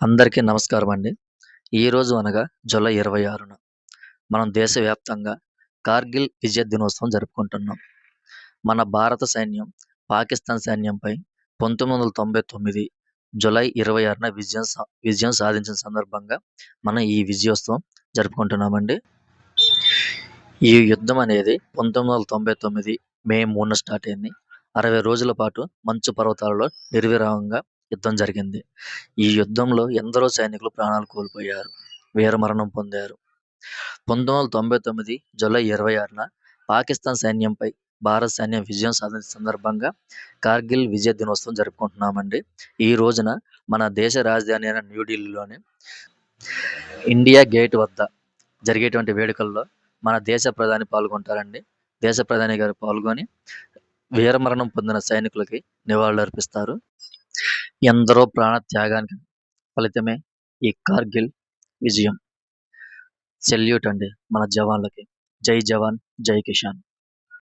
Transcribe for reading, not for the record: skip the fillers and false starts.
అందరికీ నమస్కారం అండి. ఈరోజు అనగా జూలై 26న మనం దేశవ్యాప్తంగా కార్గిల్ విజయ దినోత్సవం జరుపుకుంటున్నాం. మన భారత సైన్యం పాకిస్తాన్ సైన్యంపై 1999 జూలై 26న విజయం సాధించిన సందర్భంగా మనం ఈ విజయోత్సవం జరుపుకుంటున్నామండి. ఈ యుద్ధం అనేది 1999 మే 3న స్టార్ట్ అయింది. 60 రోజుల పాటు మంచు పర్వతాలలో నిర్విరామంగా యుద్ధం జరిగింది. ఈ యుద్ధంలో ఎందరో సైనికులు ప్రాణాలు కోల్పోయారు, వీరమరణం పొందారు. 1999 జూలై 26న పాకిస్తాన్ సైన్యంపై భారత సైన్యం విజయం సాధించిన సందర్భంగా కార్గిల్ విజయ దినోత్సవం జరుపుకుంటున్నామండి. ఈ రోజున మన దేశ రాజధాని అయిన న్యూఢిల్లీలోని ఇండియా గేట్ వద్ద జరిగేటువంటి వేడుకల్లో మన దేశ ప్రధాని పాల్గొంటారండి. దేశ ప్రధాని గారు పాల్గొని వీరమరణం పొందిన సైనికులకి నివాళులర్పిస్తారు. ఎందరో ప్రాణ త్యాగానికి ఫలితమే ఈ కార్గిల్ విజయం. సెల్యూట్ అండి మన జవాన్లకి. జై జవాన్, జై కిసాన్.